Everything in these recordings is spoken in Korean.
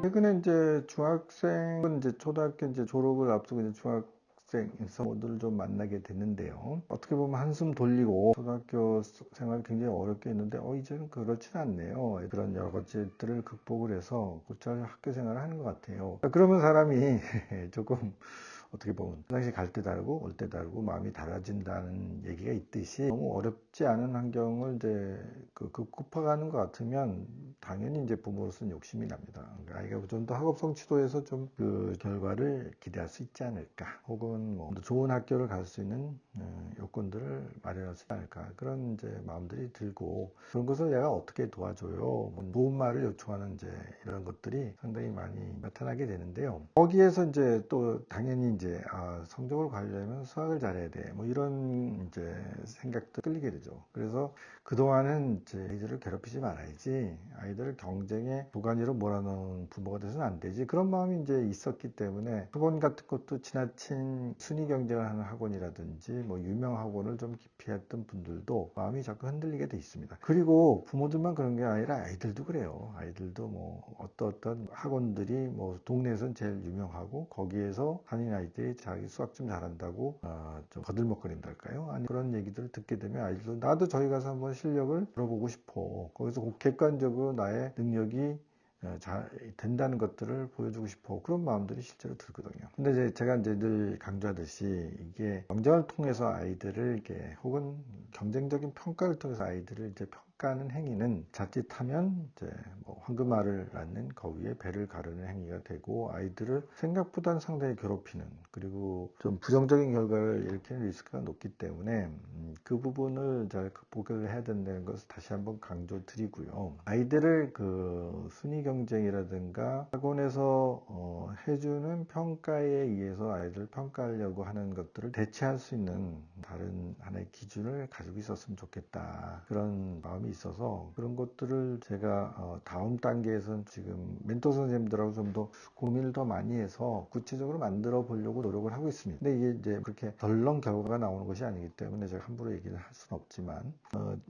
최근에 이제 중학생은 이제 초등학교 이제 졸업을 앞두고 이제 중학생 모두를 좀 만나게 됐는데요. 어떻게 보면 한숨 돌리고 초등학교 생활이 굉장히 어렵게 했는데, 이제는 그렇진 않네요. 그런 여러 가지들을 극복을 해서 곧잘 학교 생활을 하는 것 같아요. 그러면 사람이 조금 어떻게 보면 화장실 갈 때 다르고 올 때 다르고 마음이 달라진다는 얘기가 있듯이, 너무 어렵지 않은 환경을 이제 극복하는 것 같으면 당연히 이제 부모로서는 욕심이 납니다. 그러니까 아이가 좀 더 학업 성취도에서 좀 그 결과를 기대할 수 있지 않을까, 혹은 뭐 좋은 학교를 갈 수 있는 요건들을 마련할 수 있지 않을까, 그런 이제 마음들이 들고, 그런 것을 내가 어떻게 도와줘요, 뭐 좋은 말을 요청하는 이제 이런 것들이 상당히 많이 나타나게 되는데요. 거기에서 이제 또 당연히 이제 성적을 가려면 수학을 잘해야 돼, 뭐 이런 이제 생각도 끌리게 되죠. 그래서 그동안은 이제 아이들을 괴롭히지 말아야지, 아이들을 경쟁의 도가니로 몰아넣은 부모가 돼서는 안 되지, 그런 마음이 이제 있었기 때문에 학원 같은 것도 지나친 순위 경쟁을 하는 학원이라든지 뭐 유명 학원을 좀 기피했던 분들도 마음이 자꾸 흔들리게 돼 있습니다. 그리고 부모들만 그런 게 아니라 아이들도 그래요. 아이들도 뭐 어떤 학원들이 뭐 동네에선 제일 유명하고 거기에서 다니는 아이들이 자기 수학 좀 잘한다고 좀 거들먹거린달까요? 아니, 그런 얘기들을 듣게 되면 아이들도 나도 저기 가서 한번 실력을 들어보고 싶어, 거기서 객관적으로 나의 능력이 잘 된다는 것들을 보여주고 싶어, 그런 마음들이 실제로 들거든요. 근데 이제 제가 이제 늘 강조하듯이, 이게 경쟁을 통해서 아이들을 이렇게, 혹은 경쟁적인 평가를 통해서 아이들을 이제 평가하는 행위는 자칫하면 이제 뭐 황금알을 낳는 거위에 배를 가르는 행위가 되고, 아이들을 생각보다는 상당히 괴롭히는, 그리고 좀 부정적인 결과를 일으키는 리스크가 높기 때문에 그 부분을 잘 극복을 해야 된다는 것을 다시 한번 강조드리고요. 아이들을 그 순위 경쟁이라든가 학원에서 해주는 평가에 의해서 아이들을 평가하려고 하는 것들을 대체할 수 있는 다른 하나의 기준을 가지고 있었으면 좋겠다, 그런 마음이 있어서, 그런 것들을 제가 다음 단계에서는 지금 멘토 선생님들하고 좀 더 고민을 더 많이 해서 구체적으로 만들어 보려고 노력을 하고 있습니다. 근데 이게 이제 그렇게 덜렁 결과가 나오는 것이 아니기 때문에 제가 함부로 얘기를 할 수는 없지만,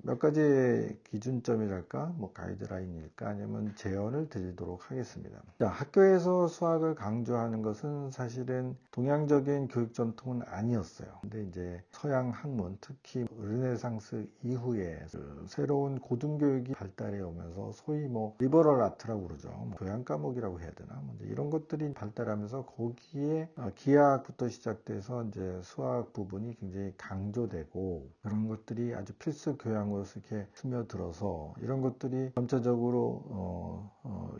몇 가지 기준점이랄까, 뭐 가이드라인일까, 아니면 제언을 드리도록 하겠습니다. 자, 학교에서 수학을 강조하는 것은 사실은 동양적인 교육 전통은 아니었어요. 근데 이제 서양 학문, 특히 르네상스 이후에 그 새로운 고등교육이 발달해 오면서 소위 뭐 리버럴 아트라고 그러죠. 뭐 교양 과목이라고 해야 되나, 뭐 이런 것들이 발달하면서 거기에 기하학부터 시작돼서 이제 수학 부분이 굉장히 강조되고, 그런 것들이 아주 필수 교양으로서 이렇게 스며들어서, 이런 것들이 점차적으로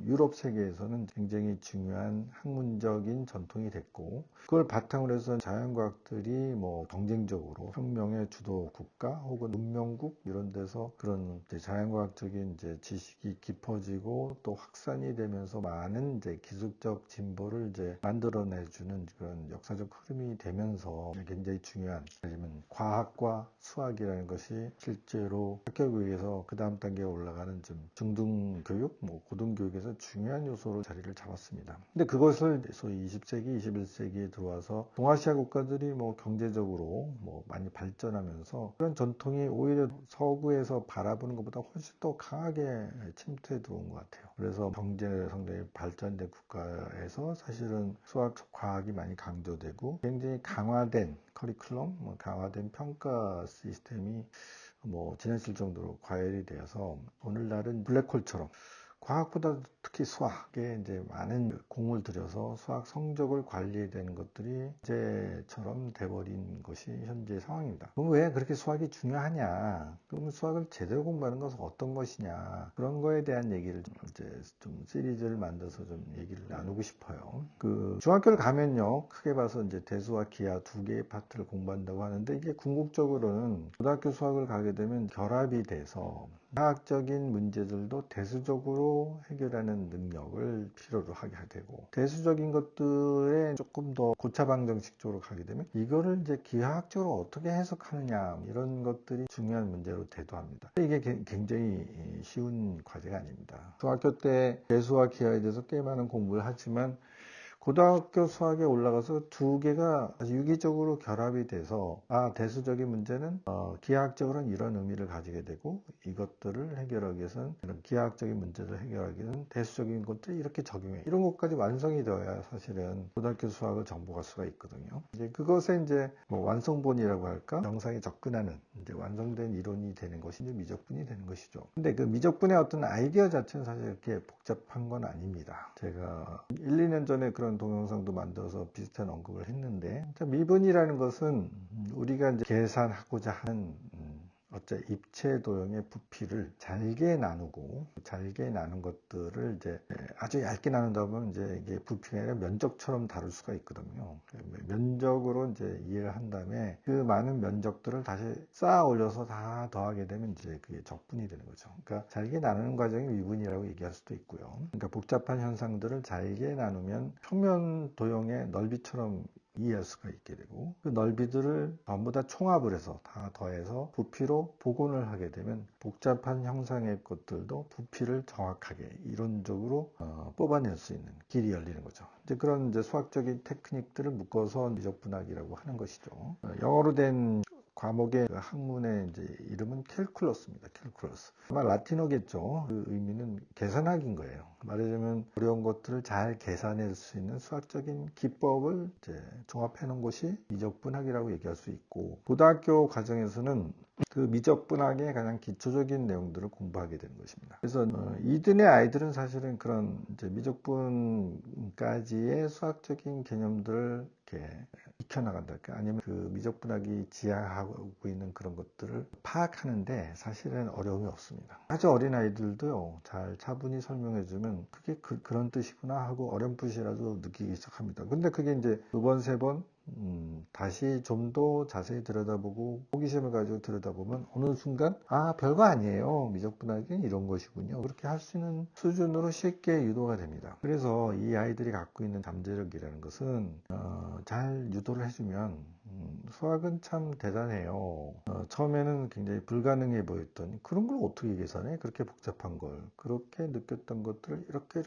유럽 세계에서는 굉장히 중요한 학문적인 전통이 됐고, 그걸 바탕으로 해서 자연과학들이 뭐 경쟁적으로 혁명의 주도 국가 혹은 문명국 이런 데서 그런 이제 자연과학적인 이제 지식이 깊어지고 또 확산이 되면서 많은 이제 기술적 진보를 이제 만들어내주는 그런 역사적 흐름이 되면서 굉장히 중요한, 아니면 과학과 수학이라는 것이 실제로 학교 교육에서 그 다음 단계에 올라가는 좀 중등교육, 뭐 고등교육에서 중요한 요소로 자리를 잡았습니다. 근데 그것을 소위 20세기, 21세기에 들어와서 동아시아 국가들이 뭐 경제적으로 뭐 많이 발전하면서 그런 전통이 오히려 서구에서 바라보는 것보다 훨씬 더 강하게 침투해 들어온 것 같아요. 그래서 경제 상당히 발전된 국가에서 사실은 수학, 과학이 많이 강조되고 굉장히 강화된 커리큘럼, 뭐 강화된 평가 시스템이 뭐 지나칠 정도로 과열이 되어서 오늘날은 블랙홀처럼 과학보다 특히 수학에 이제 많은 공을 들여서 수학 성적을 관리해야 되는 것들이 이제처럼 돼버린 것이 현재 상황입니다. 그럼 왜 그렇게 수학이 중요하냐? 그러면 수학을 제대로 공부하는 것은 어떤 것이냐? 그런 거에 대한 얘기를 이제 좀 시리즈를 만들어서 좀 얘기를 나누고 싶어요. 그 중학교를 가면요, 크게 봐서 이제 대수와 기하 두 개의 파트를 공부한다고 하는데, 이게 궁극적으로는 고등학교 수학을 가게 되면 결합이 돼서 과학적인 문제들도 대수적으로 해결하는 능력을 필요로 하게 되고, 대수적인 것들에 조금 더 고차방정식적으로 가게 되면 이거를 이제 기하학적으로 어떻게 해석하느냐, 이런 것들이 중요한 문제로 대두합니다. 이게 굉장히 쉬운 과제가 아닙니다. 중학교 때 대수와 기하에 대해서 꽤 많은 공부를 하지만 고등학교 수학에 올라가서 두 개가 아주 유기적으로 결합이 돼서 대수적인 문제는 기하학적으로는 이런 의미를 가지게 되고 이것들을 해결하기 위해서는 이런 기하학적인 문제를 해결하기 위해서는 대수적인 것들 이렇게 적용해 이런 것까지 완성이 되어야 사실은 고등학교 수학을 정복할 수가 있거든요. 이제 그것에 이제 뭐 완성본이라고 할까 정상에 접근하는 이제 완성된 이론이 되는 것이 이제 미적분이 되는 것이죠. 근데 그 미적분의 어떤 아이디어 자체는 사실 이렇게 복잡한 건 아닙니다. 제가 1, 2년 전에 그런 동영상도 만들어서 비슷한 언급을 했는데 미분이라는 것은 우리가 이제 계산하고자 하는 어째 입체 도형의 부피를 잘게 나누고 잘게 나눈 것들을 이제 아주 얇게 나눈다 보면 이제 이게 부피가 아니라 면적처럼 다룰 수가 있거든요. 면적으로 이제 이해를 한 다음에 그 많은 면적들을 다시 쌓아 올려서 다 더하게 되면 이제 그게 적분이 되는 거죠. 그러니까 잘게 나누는 과정이 미분이라고 얘기할 수도 있고요. 그러니까 복잡한 현상들을 잘게 나누면 평면 도형의 넓이처럼 이해할 수가 있게 되고 그 넓이들을 전부 다 총합을 해서 다 더해서 부피로 복원을 하게 되면 복잡한 형상의 것들도 부피를 정확하게 이론적으로 뽑아낼 수 있는 길이 열리는 거죠. 이제 그런 이제 수학적인 테크닉들을 묶어서 미적분학이라고 하는 것이죠. 영어로 된 과목의 학문의 이제 이름은 캘큘러스입니다. 캘큘러스. 아마 라틴어겠죠. 그 의미는 계산학인 거예요. 말하자면 어려운 것들을 잘 계산할 수 있는 수학적인 기법을 이제 종합해 놓은 것이 미적분학이라고 얘기할 수 있고 고등학교 과정에서는 그 미적분학의 가장 기초적인 내용들을 공부하게 되는 것입니다. 그래서 이든의 아이들은 사실은 그런 이제 미적분까지의 수학적인 개념들을 이렇게 익혀나간달까 아니면 그 미적분학이 지향하고 있는 그런 것들을 파악하는데 사실은 어려움이 없습니다. 아주 어린 아이들도요 잘 차분히 설명해주면 그게 그런 뜻이구나 하고 어렴풋이라도 느끼기 시작합니다. 근데 그게 이제 두 번, 세 번 다시 좀 더 자세히 들여다보고 호기심을 가지고 들여다보면 어느 순간 별거 아니에요. 미적분학이 이런 것이군요. 그렇게 할 수 있는 수준으로 쉽게 유도가 됩니다. 그래서 이 아이들이 갖고 있는 잠재력이라는 것은 잘 유도를 해주면 수학은 참 대단해요. 처음에는 굉장히 불가능해 보였던 그런 걸 어떻게 계산해? 그렇게 복잡한 걸 그렇게 느꼈던 것들을 이렇게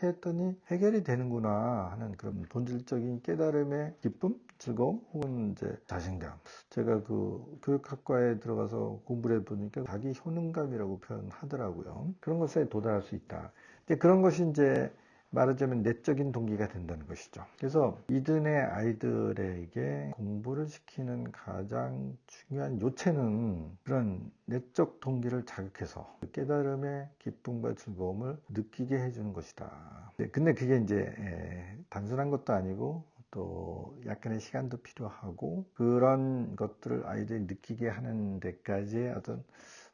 했더니 해결이 되는구나 하는 그런 본질적인 깨달음의 기쁨, 즐거움 혹은 이제 자신감. 제가 그 교육학과에 들어가서 공부를 해보니까 자기 효능감이라고 표현하더라고요. 그런 것에 도달할 수 있다. 그런 것이 이제 말하자면 내적인 동기가 된다는 것이죠. 그래서 이든의 아이들에게 공부를 시키는 가장 중요한 요체는 그런 내적 동기를 자극해서 깨달음의 기쁨과 즐거움을 느끼게 해주는 것이다. 근데 그게 이제 단순한 것도 아니고 또 약간의 시간도 필요하고 그런 것들을 아이들이 느끼게 하는 데까지의 어떤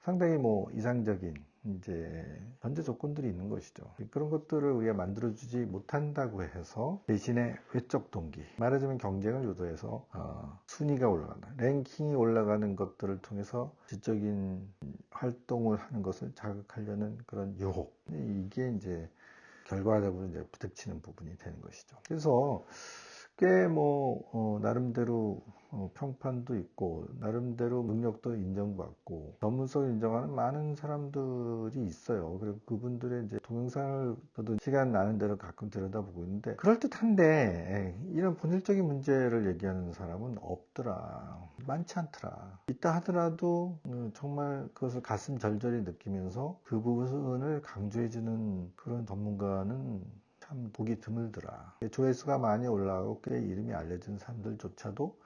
상당히 뭐 이상적인 이제 전제 조건들이 있는 것이죠. 그런 것들을 우리가 만들어주지 못한다고 해서 대신에 외적 동기, 말하자면 경쟁을 유도해서 순위가 올라간다. 랭킹이 올라가는 것들을 통해서 지적인 활동을 하는 것을 자극하려는 그런 유혹. 이게 이제 결과적으로 이제 부딪히는 부분이 되는 것이죠. 그래서 꽤 나름대로 평판도 있고 나름대로 능력도 인정받고 전문성을 인정하는 많은 사람들이 있어요. 그리고 그분들의 이제 동영상을 저도 시간 나는 대로 가끔 들여다보고 있는데 그럴듯한데 이런 본질적인 문제를 얘기하는 사람은 없더라. 많지 않더라. 있다 하더라도 정말 그것을 가슴 절절히 느끼면서 그 부분을 강조해주는 그런 전문가는 참 보기 드물더라. 조회수가 많이 올라가고 꽤 이름이 알려진 사람들조차도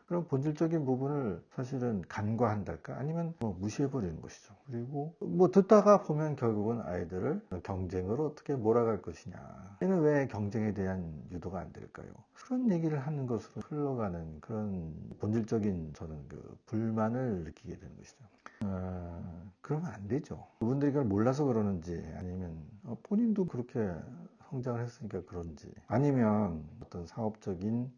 그런 본질적인 부분을 사실은 간과한달까 아니면 무시해버리는 것이죠. 그리고 듣다가 보면 결국은 아이들을 경쟁으로 어떻게 몰아갈 것이냐. 얘는 왜 경쟁에 대한 유도가 안 될까요? 그런 얘기를 하는 것으로 흘러가는 그런 본질적인 저는 그 불만을 느끼게 되는 것이죠. 그러면 안 되죠. 그분들이 그걸 몰라서 그러는지 아니면 본인도 그렇게 성장을 했으니까 그런지 아니면 어떤 사업적인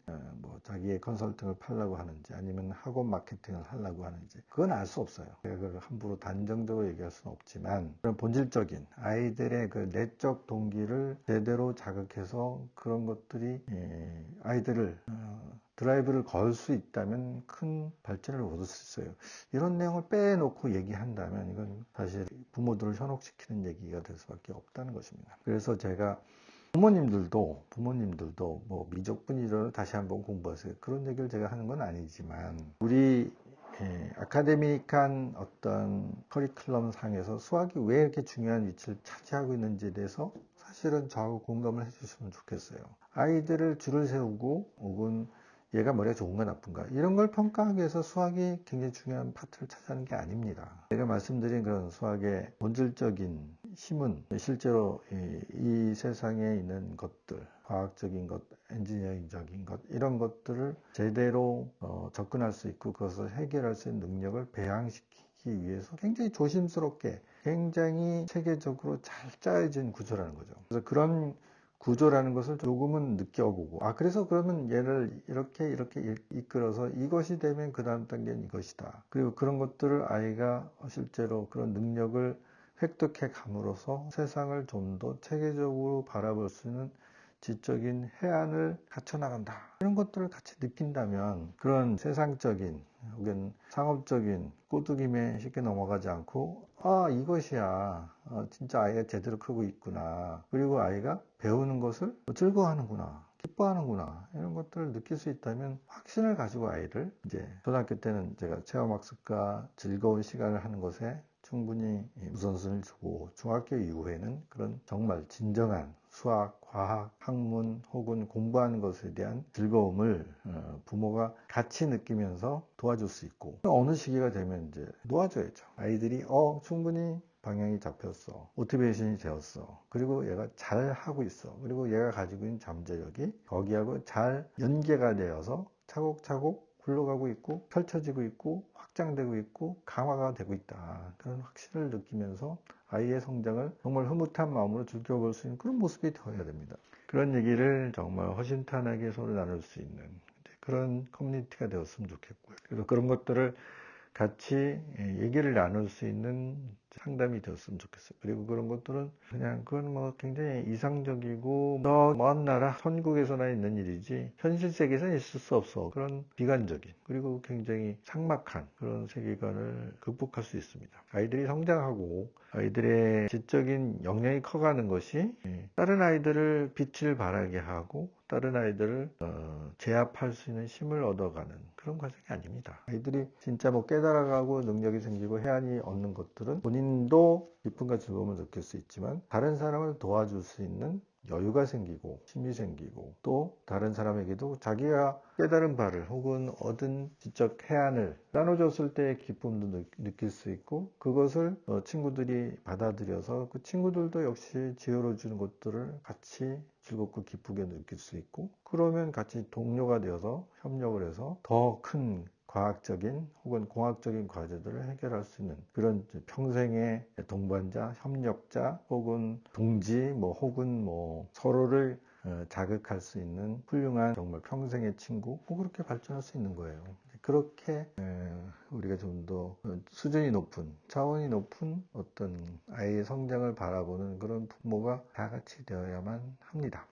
자기의 컨설팅을 팔려고 하는지 아니면 학원 마케팅을 하려고 하는지 그건 알 수 없어요. 그걸 함부로 단정적으로 얘기할 수는 없지만 그런 본질적인 아이들의 그 내적 동기를 제대로 자극해서 그런 것들이 아이들을 드라이브를 걸 수 있다면 큰 발전을 얻을 수 있어요. 이런 내용을 빼놓고 얘기한다면 이건 사실 부모들을 현혹시키는 얘기가 될 수밖에 없다는 것입니다. 그래서 제가 부모님들도 뭐 미적분이를 다시 한번 공부하세요. 그런 얘기를 제가 하는 건 아니지만 우리 아카데믹한 어떤 커리큘럼 상에서 수학이 왜 이렇게 중요한 위치를 차지하고 있는지에 대해서 사실은 저하고 공감을 해주시면 좋겠어요. 아이들을 줄을 세우고 혹은 얘가 머리가 좋은가 나쁜가 이런 걸 평가하기 위해서 수학이 굉장히 중요한 파트를 차지하는 게 아닙니다. 제가 말씀드린 그런 수학의 본질적인 힘은 실제로 이 세상에 있는 것들, 과학적인 것, 엔지니어링적인 것 이런 것들을 제대로 접근할 수 있고 그것을 해결할 수 있는 능력을 배양시키기 위해서 굉장히 조심스럽게 굉장히 체계적으로 잘 짜여진 구조라는 거죠. 그래서 그런 구조라는 것을 조금은 느껴보고 그래서 그러면 얘를 이렇게 이끌어서 이것이 되면 그 다음 단계는 이것이다. 그리고 그런 것들을 아이가 실제로 그런 능력을 획득해 감으로써 세상을 좀 더 체계적으로 바라볼 수 있는 지적인 해안을 갖춰 나간다. 이런 것들을 같이 느낀다면 그런 세상적인 혹은 상업적인 꼬드김에 쉽게 넘어가지 않고 이것이야. 진짜 아이가 제대로 크고 있구나. 그리고 아이가 배우는 것을 즐거워하는구나. 기뻐하는구나. 이런 것들을 느낄 수 있다면 확신을 가지고 아이를 이제 초등학교 때는 제가 체험학습과 즐거운 시간을 하는 것에 충분히 우선순위를 주고 중학교 이후에는 그런 정말 진정한 수학, 과학, 학문 혹은 공부하는 것에 대한 즐거움을 부모가 같이 느끼면서 도와줄 수 있고 어느 시기가 되면 이제 놓아줘야죠. 아이들이 충분히 방향이 잡혔어. 모티베이션이 되었어. 그리고 얘가 잘 하고 있어. 그리고 얘가 가지고 있는 잠재력이 거기하고 잘 연계가 되어서 차곡차곡 굴러가고 있고 펼쳐지고 있고 확장되고 있고 강화가 되고 있다. 그런 확신을 느끼면서 아이의 성장을 정말 흐뭇한 마음으로 즐겨볼 수 있는 그런 모습이 되어야 됩니다. 그런 얘기를 정말 허심탄회하게 서로 나눌 수 있는 그런 커뮤니티가 되었으면 좋겠고요. 그래서 그런 것들을 같이 얘기를 나눌 수 있는 상담이 되었으면 좋겠어요. 그리고 그런 것들은 그냥 그건 뭐 굉장히 이상적이고 저 먼 나라 천국에서나 있는 일이지 현실 세계에서는 있을 수 없어. 그런 비관적인 그리고 굉장히 삭막한 그런 세계관을 극복할 수 있습니다. 아이들이 성장하고 아이들의 지적인 역량이 커가는 것이 다른 아이들을 빛을 발하게 하고 다른 아이들을 제압할 수 있는 힘을 얻어가는 그런 과정이 아닙니다. 아이들이 진짜 뭐 깨달아가고 능력이 생기고 해안이 얻는 것들은 본인도 기쁨과 즐거움을 느낄 수 있지만 다른 사람을 도와줄 수 있는 여유가 생기고 힘이 생기고 또 다른 사람에게도 자기가 깨달은 바를 혹은 얻은 지적 해안을 나눠줬을 때의 기쁨도 느낄 수 있고 그것을 친구들이 받아들여서 그 친구들도 역시 지어로 주는 것들을 같이 즐겁고 기쁘게 느낄 수 있고 그러면 같이 동료가 되어서 협력을 해서 더 큰 과학적인 혹은 공학적인 과제들을 해결할 수 있는 그런 평생의 동반자, 협력자 혹은 동지 혹은 서로를 자극할 수 있는 훌륭한 정말 평생의 친구 그렇게 발전할 수 있는 거예요. 그렇게 우리가 좀 더 수준이 높은 차원이 높은 어떤 아이의 성장을 바라보는 그런 부모가 다 같이 되어야만 합니다.